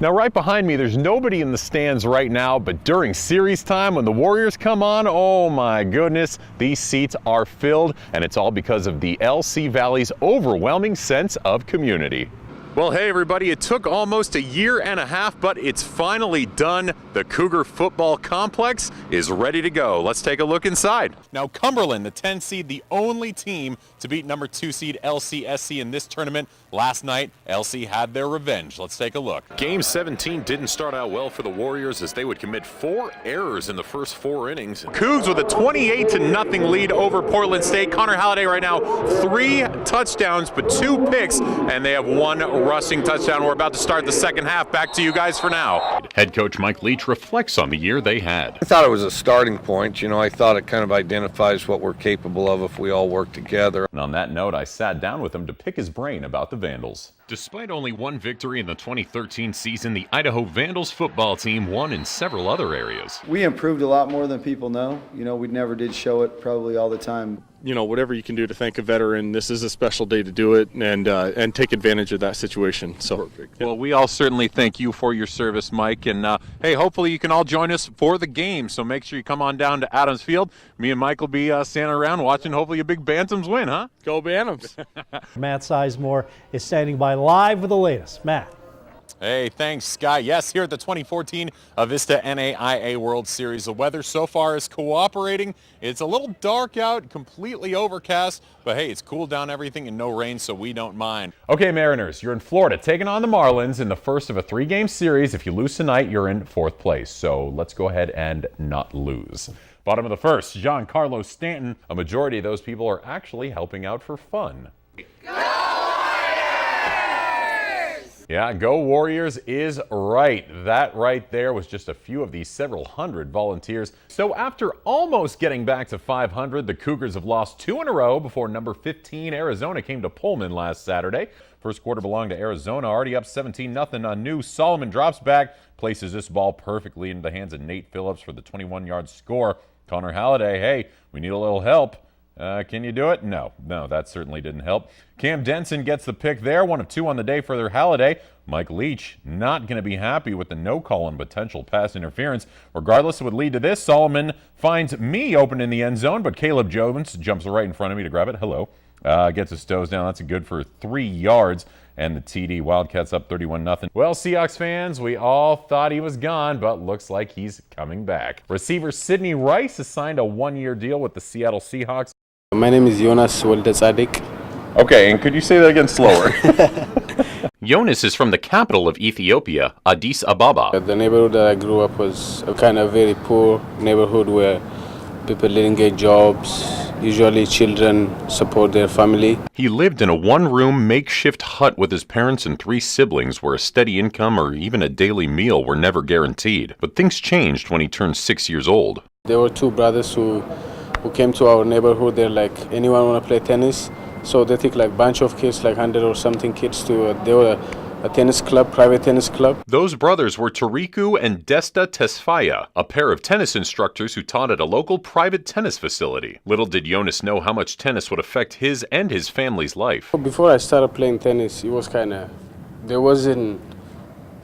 Now right behind me, there's nobody in the stands right now, but during series time when the Warriors come on, oh my goodness, these seats are filled, and it's all because of the LC Valley's overwhelming sense of community. Well, hey everybody, it took almost a year and a half, but it's finally done. The Cougar football complex is ready to go. Let's take a look inside. Now Cumberland, the 10 seed, the only team to beat number 2 seed LCSC in this tournament. Last night, LC had their revenge. Let's take a look. Game 17 didn't start out well for the Warriors as they would commit 4 errors in the first 4 innings. Cougs with a 28-0 lead over Portland State. Connor Halliday right now, 3 touchdowns, but 2 picks, and they have 1 rushing touchdown. We're about to start the second half. Back to you guys for now. Head coach Mike Leach reflects on the year they had. I thought it was a starting point. You know, I thought it kind of identifies what we're capable of if we all work together. And on that note, I sat down with him to pick his brain about the Vandals. Despite only 1 victory in the 2013 season, the Idaho Vandals football team won in several other areas. We improved a lot more than people know. You know, we never did show it probably all the time. You know, whatever you can do to thank a veteran, this is a special day to do it and take advantage of that situation. So, perfect. Well, we all certainly thank you for your service, Mike. And hey, hopefully you can all join us for the game. So make sure you come on down to Adams Field. Me and Mike will be standing around watching hopefully a big Bantams win, huh? Go Bantams. Matt Sizemore is standing by live with the latest. Matt. Hey, thanks, Scott. Yes, here at the 2014 Avista NAIA World Series, the weather so far is cooperating. It's a little dark out, completely overcast, but hey, it's cooled down everything and no rain, so we don't mind. Okay, Mariners, you're in Florida taking on the Marlins in the first of a 3-game series. If you lose tonight, you're in 4th place, so let's go ahead and not lose. Bottom of the first, Giancarlo Stanton. A majority of those people are actually helping out for fun. Yeah, Go Warriors is right. That right there was just a few of these several hundred volunteers. So after almost getting back to 500, the Cougars have lost 2 in a row before number 15 Arizona came to Pullman last Saturday. First quarter belonged to Arizona, already up 17-0 on new. Solomon drops back, places this ball perfectly into the hands of Nate Phillips for the 21-yard score. Connor Halliday, hey, we need a little help. Can you do it? No, that certainly didn't help. Cam Denson gets the pick there, 1 of 2 on the day for their Halliday. Mike Leach not going to be happy with the no call and potential pass interference. Regardless, it would lead to this. Solomon finds me open in the end zone, but Caleb Jones jumps right in front of me to grab it. Hello. Gets his toes down. That's good for 3 yards. And the TD. Wildcats up 31-0. Well, Seahawks fans, we all thought he was gone, but looks like he's coming back. Receiver Sidney Rice has signed a 1-year deal with the Seattle Seahawks. My name is Jonas Wolde-Tzadik. Okay, and could you say that again slower? Jonas is from the capital of Ethiopia, Addis Ababa. The neighborhood that I grew up was a kind of very poor neighborhood where people didn't get jobs. Usually children support their family. He lived in a 1-room makeshift hut with his parents and 3 siblings where a steady income or even a daily meal were never guaranteed. But things changed when he turned 6 years old. There were 2 brothers who came to our neighborhood. They're like, anyone want to play tennis? So they take like bunch of kids, like 100 or something kids to, they were a tennis club, private tennis club. Those brothers were Tariku and Desta Tesfaya, a pair of tennis instructors who taught at a local private tennis facility. Little did Jonas know how much tennis would affect his and his family's life. Before I started playing tennis, it was kind of, there wasn't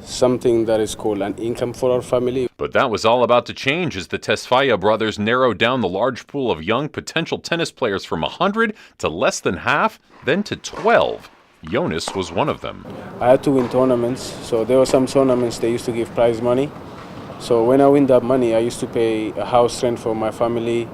something that is called an income for our family. But that was all about to change as the Tesfaya brothers narrowed down the large pool of young potential tennis players from 100 to less than half, then to 12. Jonas was one of them. I had to win tournaments, so there were some tournaments they used to give prize money. So when I win that money, I used to pay a house rent for my family,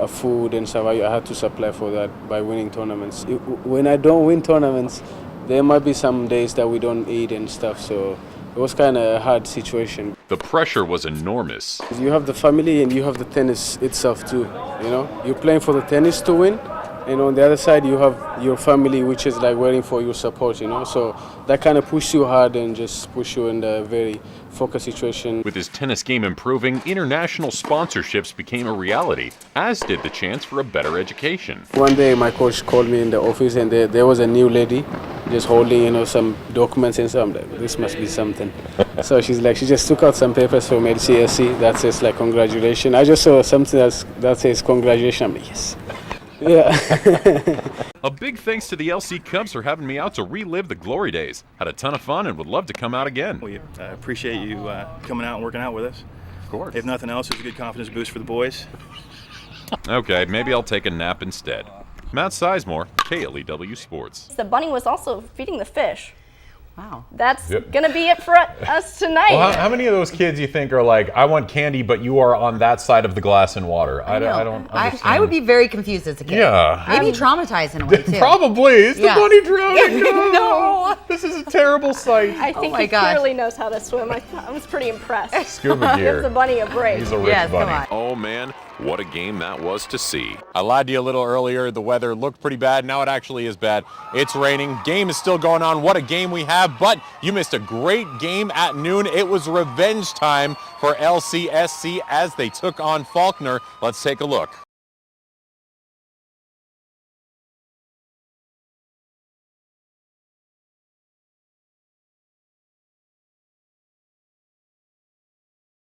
food and stuff. I had to supply for that by winning tournaments. When I don't win tournaments, there might be some days that we don't eat and stuff, so it was kind of a hard situation. The pressure was enormous. You have the family and you have the tennis itself too, you know? You're playing for the tennis to win, and on the other side you have your family which is like waiting for your support, you know? So that kind of pushes you hard and just push you in a very focused situation. With his tennis game improving, international sponsorships became a reality, as did the chance for a better education. One day my coach called me in the office and there was a new lady just holding, you know, some documents and stuff. I'm like, this must be something. So she's like, she just took out some papers from LCSC that says like congratulations. I just saw something that says congratulations. I'm like, yes. Yeah. A big thanks to the LC Cubs for having me out to relive the glory days. Had a ton of fun and would love to come out again. We appreciate you coming out and working out with us. Of course. If nothing else, it was a good confidence boost for the boys. Okay, maybe I'll take a nap instead. Matt Sizemore, KLEW Sports. The bunny was also feeding the fish. Wow. That's Yep. gonna be it for us tonight. Well, how many of those kids you think are like, I want candy, but you are on that side of the glass in water? I don't understand. I would be very confused as a kid. Yeah. Maybe traumatized in a way, too. Probably. Is Yeah. the bunny drowning? No. This is a terrible sight. I think my he gosh. clearly knows how to swim. I was pretty impressed. Scuba Give the gear. bunny a break. He's a rich Yes, come bunny. on. Oh man, what a game that was to see. I lied to you a little earlier. The weather looked pretty bad. Now it actually is bad. It's raining. Game is still going on. What a game we have. But you missed a great game at noon. It was revenge time for LCSC as they took on Faulkner. Let's take a look.